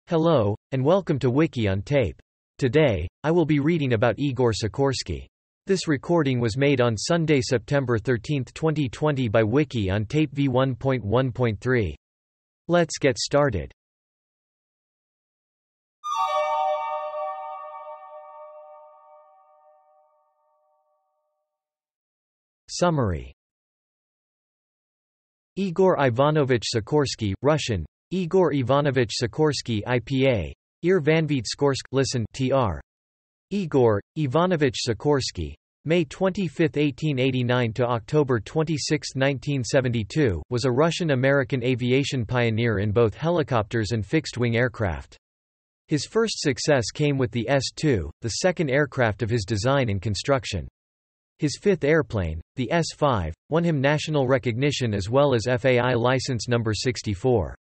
Hello, and welcome to Wiki-On-Tape. Today, I will be reading about Igor Sikorsky. This recording was made on Sunday, September 13, 2020 by Wiki-On-Tape v1.1.3. Let's get started. Summary. Igor Ivanovich Sikorsky, Russian, Igor Ivanovich Sikorsky IPA, Ir Vanvit Skorsk, listen, tr. Igor Ivanovich Sikorsky, May 25, 1889 to October 26, 1972, was a Russian-American aviation pioneer in both helicopters and fixed-wing aircraft. His first success came with the S-2, the second aircraft of his design and construction. His fifth airplane, the S-5, won him national recognition as well as FAI license number 64.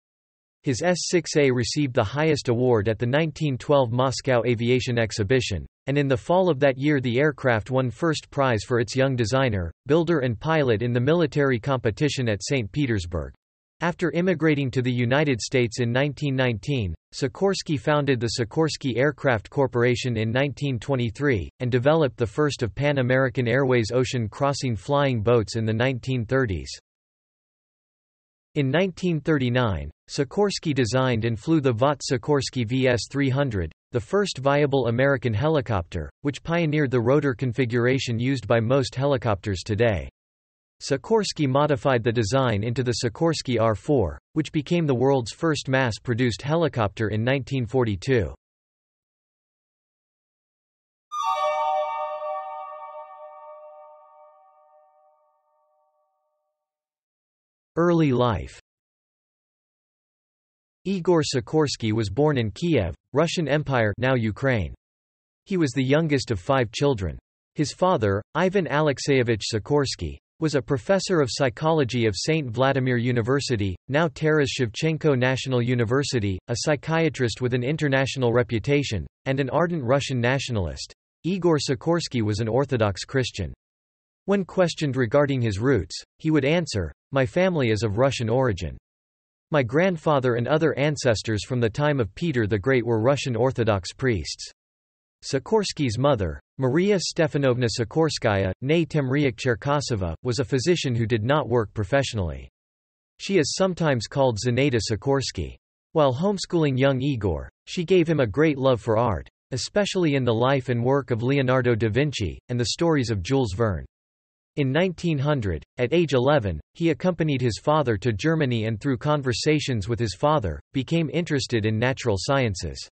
His S-6A received the highest award at the 1912 Moscow Aviation Exhibition, and in the fall of that year the aircraft won first prize for its young designer, builder and pilot in the military competition at St. Petersburg. After immigrating to the United States in 1919, Sikorsky founded the Sikorsky Aircraft Corporation in 1923, and developed the first of Pan American Airways ocean-crossing flying boats in the 1930s. In 1939, Sikorsky designed and flew the Vought Sikorsky VS-300, the first viable American helicopter, which pioneered the rotor configuration used by most helicopters today. Sikorsky modified the design into the Sikorsky R-4, which became the world's first mass-produced helicopter in 1942. Early life. Igor Sikorsky was born in Kiev, Russian Empire, now Ukraine. He was the youngest of 5 children. His father, Ivan Alexeyevich Sikorsky, was a professor of psychology of St. Vladimir University, now Taras Shevchenko National University, a psychiatrist with an international reputation, and an ardent Russian nationalist. Igor Sikorsky was an Orthodox Christian. When questioned regarding his roots, he would answer, "My family is of Russian origin. My grandfather and other ancestors from the time of Peter the Great were Russian Orthodox priests." Sikorsky's mother, Maria Stefanovna Sikorskaya, née Temryuk-Cherkasova, was a physician who did not work professionally. She is sometimes called Zinaida Sikorsky. While homeschooling young Igor, she gave him a great love for art, especially in the life and work of Leonardo da Vinci, and the stories of Jules Verne. In 1900, at age 11, he accompanied his father to Germany and through conversations with his father, became interested in natural sciences.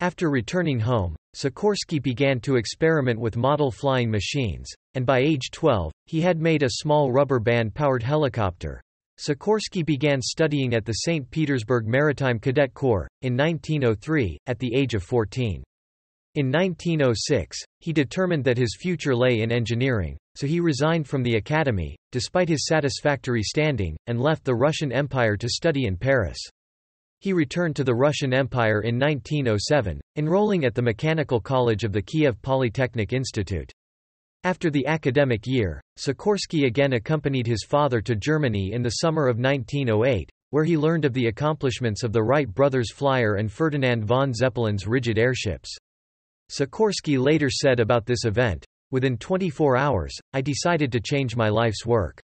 After returning home, Sikorsky began to experiment with model flying machines, and by age 12, he had made a small rubber band-powered helicopter. Sikorsky began studying at the St. Petersburg Maritime Cadet Corps, in 1903, at the age of 14. In 1906, he determined that his future lay in engineering, so he resigned from the academy, despite his satisfactory standing, and left the Russian Empire to study in Paris. He returned to the Russian Empire in 1907, enrolling at the Mechanical College of the Kiev Polytechnic Institute. After the academic year, Sikorsky again accompanied his father to Germany in the summer of 1908, where he learned of the accomplishments of the Wright brothers' Flyer and Ferdinand von Zeppelin's rigid airships. Sikorsky later said about this event, "Within 24 hours, I decided to change my life's work.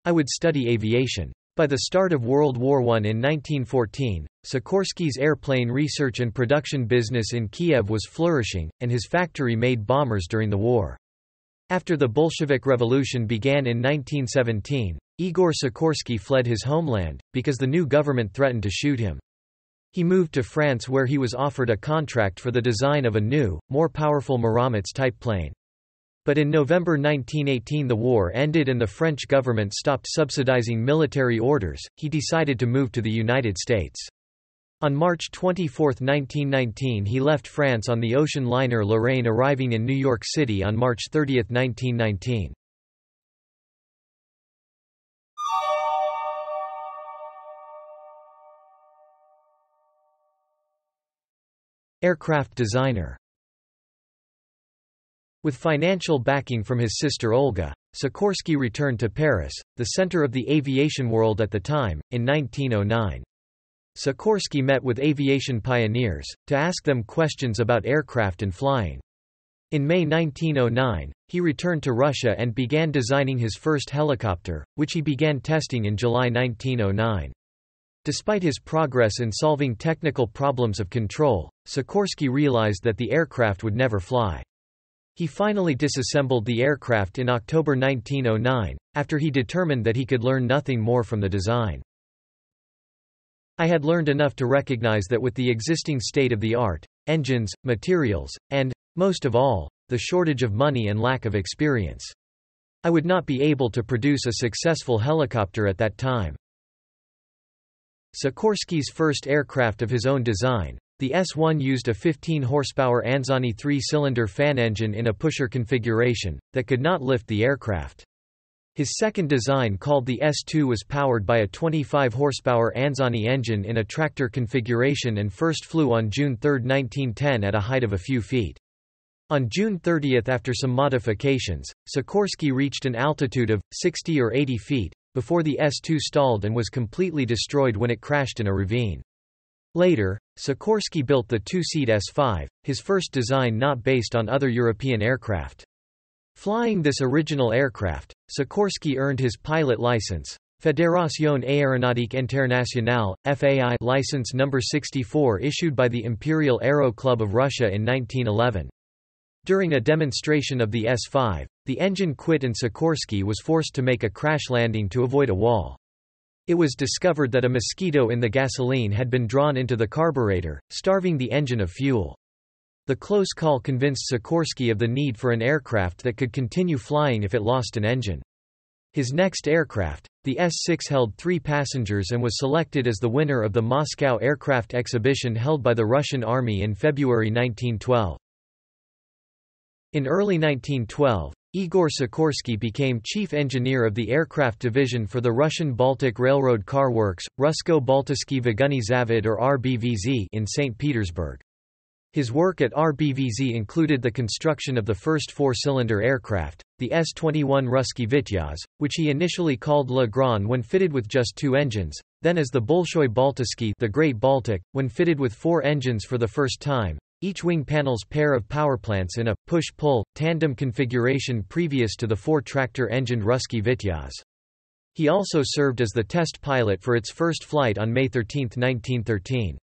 I would study aviation." By the start of World War I in 1914, Sikorsky's airplane research and production business in Kiev was flourishing, and his factory made bombers during the war. After the Bolshevik Revolution began in 1917, Igor Sikorsky fled his homeland, because the new government threatened to shoot him. He moved to France where he was offered a contract for the design of a new, more powerful Miramitz-type plane. But in November 1918 the war ended and the French government stopped subsidizing military orders. He decided to move to the United States. On March 24, 1919 he left France on the ocean liner Lorraine, arriving in New York City on March 30, 1919. Aircraft designer. With financial backing from his sister Olga, Sikorsky returned to Paris, the center of the aviation world at the time, in 1909. Sikorsky met with aviation pioneers, to ask them questions about aircraft and flying. In May 1909, he returned to Russia and began designing his first helicopter, which he began testing in July 1909. Despite his progress in solving technical problems of control, Sikorsky realized that the aircraft would never fly. He finally disassembled the aircraft in October 1909, after he determined that he could learn nothing more from the design. I had learned enough to recognize that with the existing state of the art, engines, materials, and, most of all, the shortage of money and lack of experience, I would not be able to produce a successful helicopter at that time. Sikorsky's first aircraft of his own design, the S-1, used a 15-horsepower Anzani 3-cylinder fan engine in a pusher configuration, that could not lift the aircraft. His second design, called the S-2, was powered by a 25-horsepower Anzani engine in a tractor configuration and first flew on June 3, 1910 at a height of a few feet. On June 30, after some modifications, Sikorsky reached an altitude of 60 or 80 feet, before the S-2 stalled and was completely destroyed when it crashed in a ravine. Later, Sikorsky built the two-seat S-5, his first design not based on other European aircraft. Flying this original aircraft, Sikorsky earned his pilot license, Fédération Aéronautique Internationale, FAI license number 64, issued by the Imperial Aero Club of Russia in 1911. During a demonstration of the S-5, the engine quit and Sikorsky was forced to make a crash landing to avoid a wall. It was discovered that a mosquito in the gasoline had been drawn into the carburetor, starving the engine of fuel. The close call convinced Sikorsky of the need for an aircraft that could continue flying if it lost an engine. His next aircraft, the S-6, held 3 passengers and was selected as the winner of the Moscow Aircraft Exhibition held by the Russian Army in February 1912. In early 1912, Igor Sikorsky became chief engineer of the aircraft division for the Russian Baltic Railroad Car Works, Rusko-Baltysky Vagunny Zavod or RBVZ, in St. Petersburg. His work at RBVZ included the construction of the first 4-cylinder aircraft, the S-21 Ruski Vityaz, which he initially called Le Grand when fitted with just 2 engines, then as the Bolshoi Baltysky, the Great Baltic, when fitted with 4 engines for the first time, each wing panel's pair of powerplants in a push-pull, tandem configuration previous to the 4-tractor-engined Ruski Vityaz. He also served as the test pilot for its first flight on May 13, 1913.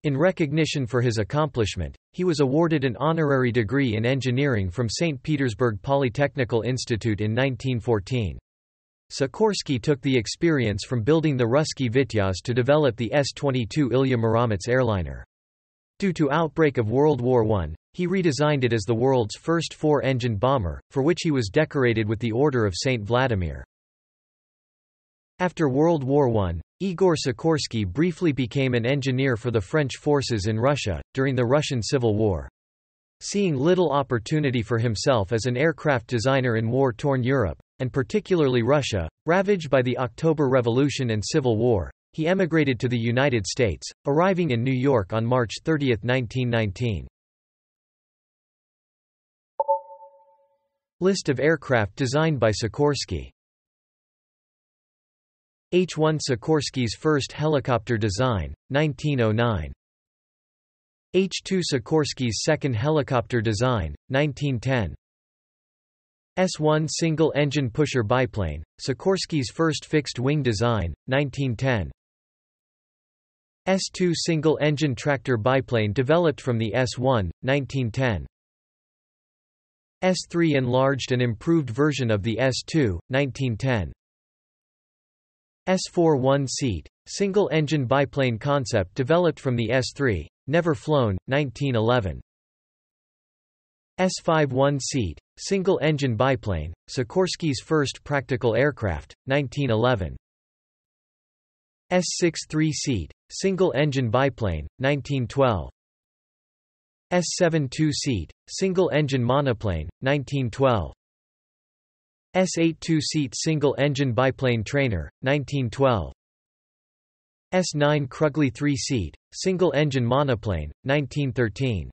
In recognition for his accomplishment, he was awarded an honorary degree in engineering from St. Petersburg Polytechnical Institute in 1914. Sikorsky took the experience from building the Ruski Vityaz to develop the S-22 Ilya Muromets airliner. Due to outbreak of World War I, he redesigned it as the world's first 4-engine bomber, for which he was decorated with the Order of St. Vladimir. After World War I, Igor Sikorsky briefly became an engineer for the French forces in Russia, during the Russian Civil War. Seeing little opportunity for himself as an aircraft designer in war-torn Europe, and particularly Russia, ravaged by the October Revolution and Civil War, he emigrated to the United States, arriving in New York on March 30, 1919. List of aircraft designed by Sikorsky. H-1, Sikorsky's first helicopter design, 1909. H-2, Sikorsky's second helicopter design, 1910. S-1, single-engine pusher biplane, Sikorsky's first fixed-wing design, 1910. S-2, single-engine tractor biplane developed from the S-1, 1910. S-3, enlarged and improved version of the S-2, 1910. S-4, one-seat, single-engine biplane concept developed from the S-3, never flown, 1911. S-5, one-seat, single-engine biplane, Sikorsky's first practical aircraft, 1911. S-6, three-seat, single-engine biplane, 1912. S-7, two-seat, single-engine monoplane, 1912. S-8, two-seat single-engine biplane trainer, 1912. S-9, Krugly three-seat, single-engine monoplane, 1913.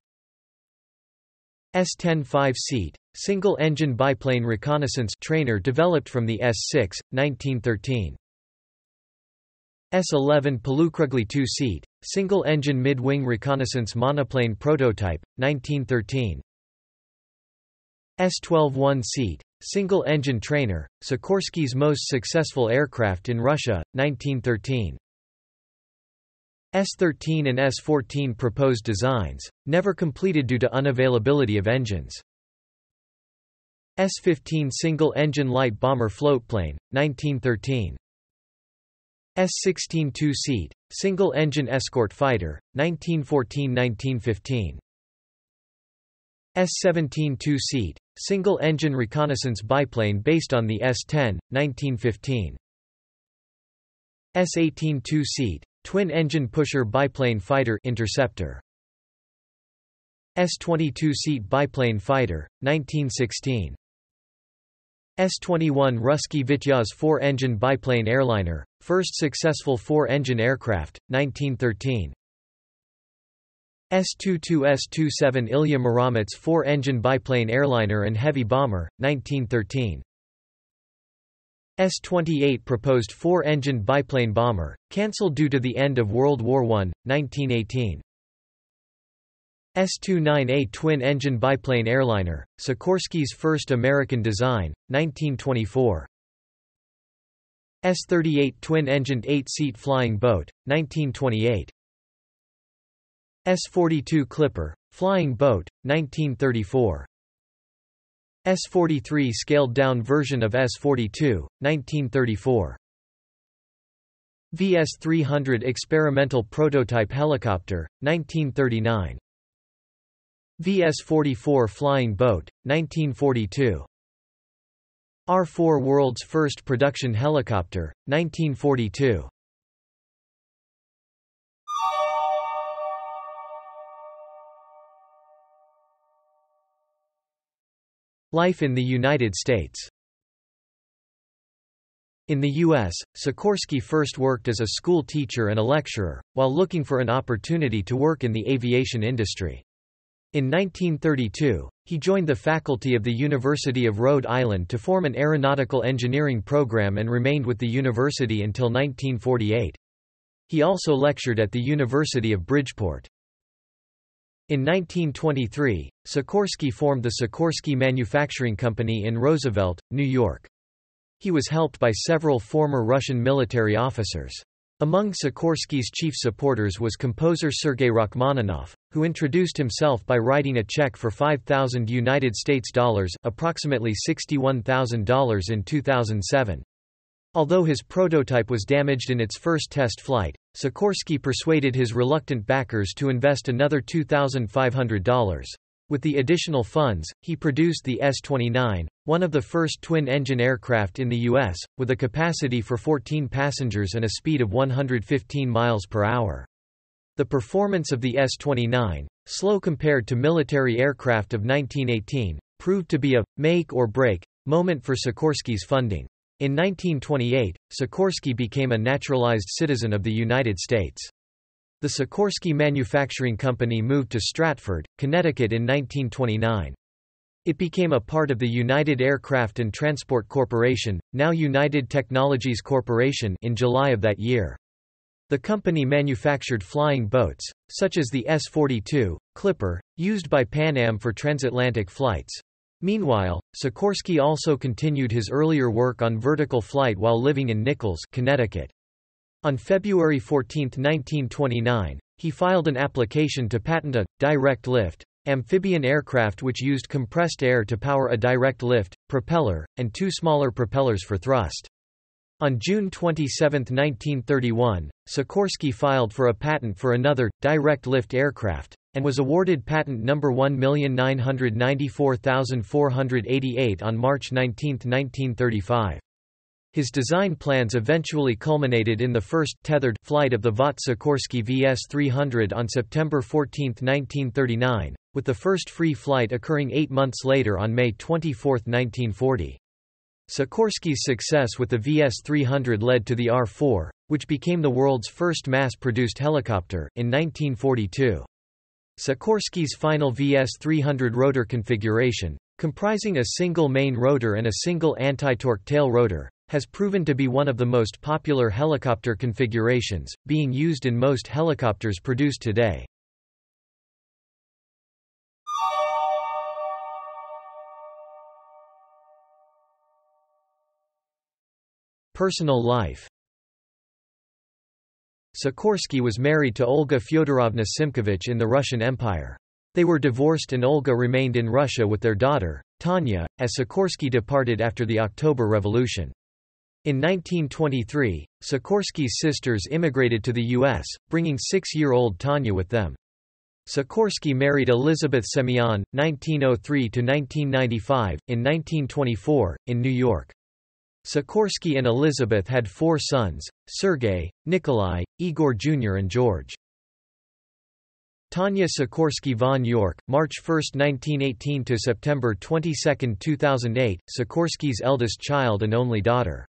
S-10, five-seat, single-engine biplane reconnaissance trainer developed from the S-6, 1913. S-11 Palukrugli two-seat, single-engine mid-wing reconnaissance monoplane prototype, 1913. S-12 one-seat, single-engine trainer, Sikorsky's most successful aircraft in Russia, 1913. S-13 and S-14 proposed designs, never completed due to unavailability of engines. S-15 single-engine light bomber floatplane, 1913. S-16 two-seat, single-engine escort fighter, 1914–1915. S-17 two-seat, single-engine reconnaissance biplane based on the S-10, 1915. S-18 two-seat, twin-engine pusher biplane fighter interceptor. S-22 seat biplane fighter, 1916. S-21 Ruski Vityaz four-engine biplane airliner, first successful four-engine aircraft, 1913. S-22 S-27 Ilya Muromets four-engine biplane airliner and heavy bomber, 1913. S-28 proposed four-engine biplane bomber, cancelled due to the end of World War I, 1918. S-29A twin-engine biplane airliner, Sikorsky's first American design, 1924. S-38 twin-engined eight-seat flying boat, 1928. S-42 Clipper, flying boat, 1934. S-43 scaled-down version of S-42, 1934. VS-300 experimental prototype helicopter, 1939. VS-44 flying boat, 1942. R-4 world's first production helicopter, 1942. Life in the United States. In the U.S., Sikorsky first worked as a school teacher and a lecturer, while looking for an opportunity to work in the aviation industry. In 1932, he joined the faculty of the University of Rhode Island to form an aeronautical engineering program and remained with the university until 1948. He also lectured at the University of Bridgeport. In 1923, Sikorsky formed the Sikorsky Manufacturing Company in Roosevelt, New York. He was helped by several former Russian military officers. Among Sikorsky's chief supporters was composer Sergei Rachmaninoff, who introduced himself by writing a check for $5,000 approximately $61,000 in 2007. Although his prototype was damaged in its first test flight, Sikorsky persuaded his reluctant backers to invest another $2,500. With the additional funds, he produced the S-29, one of the first twin-engine aircraft in the U.S., with a capacity for 14 passengers and a speed of 115 miles per hour. The performance of the S-29, slow compared to military aircraft of 1918, proved to be a make-or-break moment for Sikorsky's funding. In 1928, Sikorsky became a naturalized citizen of the United States. The Sikorsky Manufacturing Company moved to Stratford, Connecticut in 1929. It became a part of the United Aircraft and Transport Corporation, now United Technologies Corporation, in July of that year. The company manufactured flying boats, such as the S-42, Clipper, used by Pan Am for transatlantic flights. Meanwhile, Sikorsky also continued his earlier work on vertical flight while living in Nichols, Connecticut. On February 14, 1929, he filed an application to patent a direct lift amphibian aircraft which used compressed air to power a direct lift propeller, and two smaller propellers for thrust. On June 27, 1931, Sikorsky filed for a patent for another, direct lift aircraft, and was awarded patent number 1,994,488 on March 19, 1935. His design plans eventually culminated in the first tethered flight of the Vought-Sikorsky VS-300 on September 14, 1939, with the first free flight occurring 8 months later on May 24, 1940. Sikorsky's success with the VS-300 led to the R-4, which became the world's first mass-produced helicopter, in 1942. Sikorsky's final VS-300 rotor configuration, comprising a single main rotor and a single anti-torque tail rotor, has proven to be one of the most popular helicopter configurations, being used in most helicopters produced today. Personal life. Sikorsky was married to Olga Fyodorovna Simkovich in the Russian Empire. They were divorced and Olga remained in Russia with their daughter, Tanya, as Sikorsky departed after the October Revolution. In 1923, Sikorsky's sisters immigrated to the U.S., bringing 6-year-old Tanya with them. Sikorsky married Elizabeth Semyon, 1903–1995, in 1924, in New York. Sikorsky and Elizabeth had 4 sons, Sergei, Nikolai, Igor Jr. and George. Tanya Sikorsky von York, March 1, 1918 to September 22, 2008, Sikorsky's eldest child and only daughter.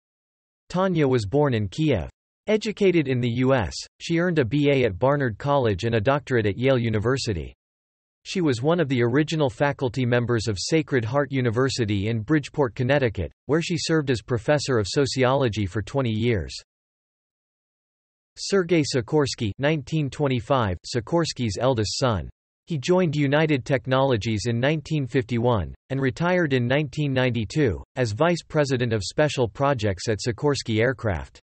Tanya was born in Kiev. Educated in the U.S., she earned a B.A. at Barnard College and a doctorate at Yale University. She was one of the original faculty members of Sacred Heart University in Bridgeport, Connecticut, where she served as professor of sociology for 20 years. Sergei Sikorsky, 1925, Sikorsky's eldest son. He joined United Technologies in 1951, and retired in 1992, as Vice President of Special Projects at Sikorsky Aircraft.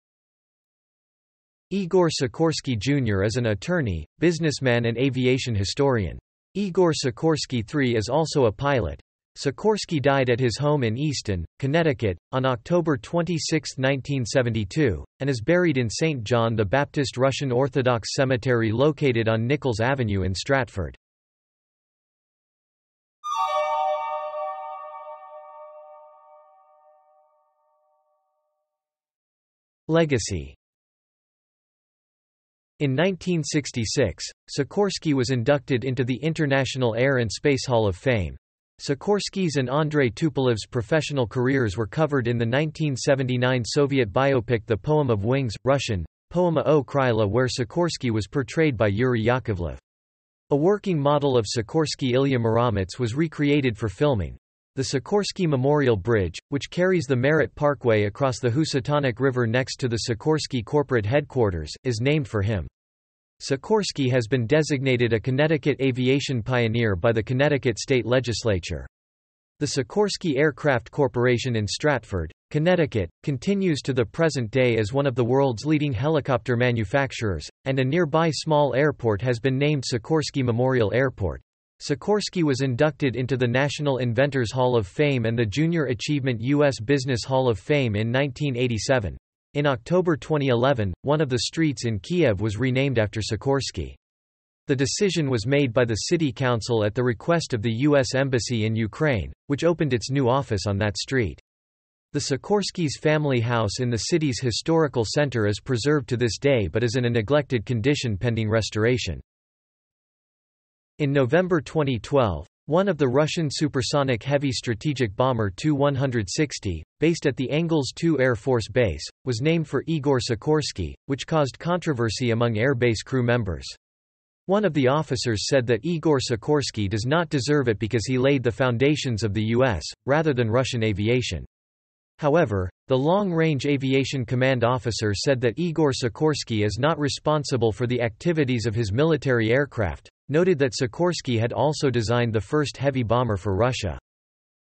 Igor Sikorsky Jr. is an attorney, businessman and aviation historian. Igor Sikorsky III is also a pilot. Sikorsky died at his home in Easton, Connecticut, on October 26, 1972, and is buried in St. John the Baptist Russian Orthodox Cemetery located on Nichols Avenue in Stratford. Legacy. In 1966, Sikorsky was inducted into the International Air and Space Hall of Fame. Sikorsky's and Andrei Tupolev's professional careers were covered in the 1979 Soviet biopic The Poem of Wings, Russian, Poema o Kryla, where Sikorsky was portrayed by Yuri Yakovlev. A working model of Sikorsky Ilya Muromets was recreated for filming. The Sikorsky Memorial Bridge, which carries the Merritt Parkway across the Housatonic River next to the Sikorsky corporate headquarters, is named for him. Sikorsky has been designated a Connecticut aviation pioneer by the Connecticut State Legislature. The Sikorsky Aircraft Corporation in Stratford, Connecticut, continues to the present day as one of the world's leading helicopter manufacturers, and a nearby small airport has been named Sikorsky Memorial Airport. Sikorsky was inducted into the National Inventors Hall of Fame and the Junior Achievement U.S. Business Hall of Fame in 1987. In October 2011, one of the streets in Kiev was renamed after Sikorsky. The decision was made by the City Council at the request of the U.S. Embassy in Ukraine, which opened its new office on that street. The Sikorsky's family house in the city's historical center is preserved to this day but is in a neglected condition pending restoration. In November 2012, one of the Russian supersonic heavy strategic bomber Tu-160, based at the Engels II Air Force Base, was named for Igor Sikorsky, which caused controversy among Air Base crew members. One of the officers said that Igor Sikorsky does not deserve it because he laid the foundations of the U.S., rather than Russian aviation. However, the Long-Range Aviation Command officer said that Igor Sikorsky is not responsible for the activities of his military aircraft, noted that Sikorsky had also designed the first heavy bomber for Russia.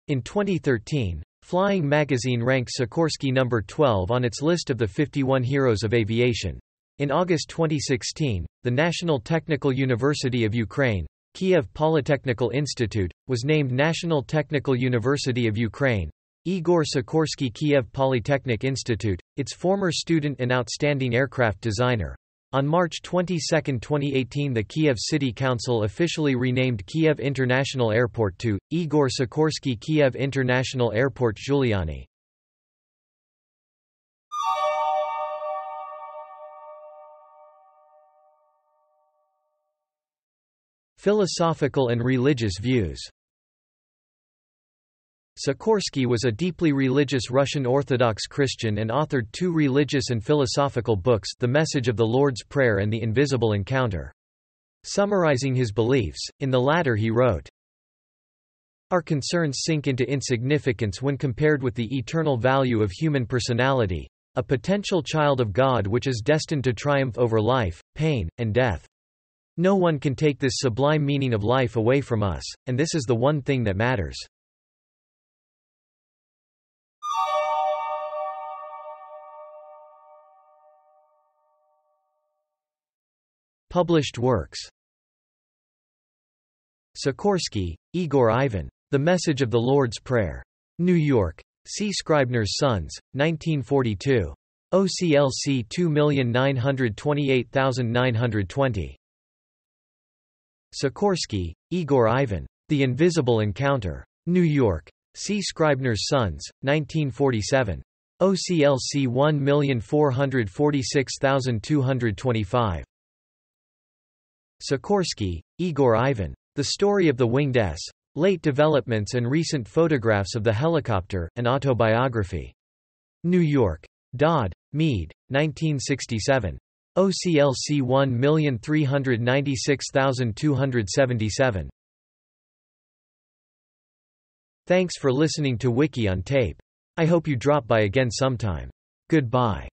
In 2013, Flying Magazine ranked Sikorsky number 12 on its list of the 51 heroes of aviation. In August 2016, the National Technical University of Ukraine, Kiev Polytechnical Institute, was named National Technical University of Ukraine. Igor Sikorsky Kiev Polytechnic Institute, its former student and outstanding aircraft designer. On March 22, 2018, the Kiev City Council officially renamed Kiev International Airport to Igor Sikorsky Kiev International Airport Giuliani. Philosophical and religious views. Sikorsky was a deeply religious Russian Orthodox Christian and authored 2 religious and philosophical books, The Message of the Lord's Prayer and The Invisible Encounter. Summarizing his beliefs, in the latter he wrote, Our concerns sink into insignificance when compared with the eternal value of human personality, a potential child of God which is destined to triumph over life, pain, and death. No one can take this sublime meaning of life away from us, and this is the one thing that matters. Published works. Sikorsky, Igor Ivan. The Message of the Lord's Prayer. New York. C. Scribner's Sons, 1942. OCLC 2928920. Sikorsky, Igor Ivan. The Invisible Encounter. New York. C. Scribner's Sons, 1947. OCLC 1446225. Sikorsky, Igor Ivan. The Story of the Winged S. Late Developments and Recent Photographs of the Helicopter, an Autobiography. New York. Dodd, Mead, 1967. OCLC 1396277. Thanks for listening to Wiki-On-Tape. I hope you drop by again sometime. Goodbye.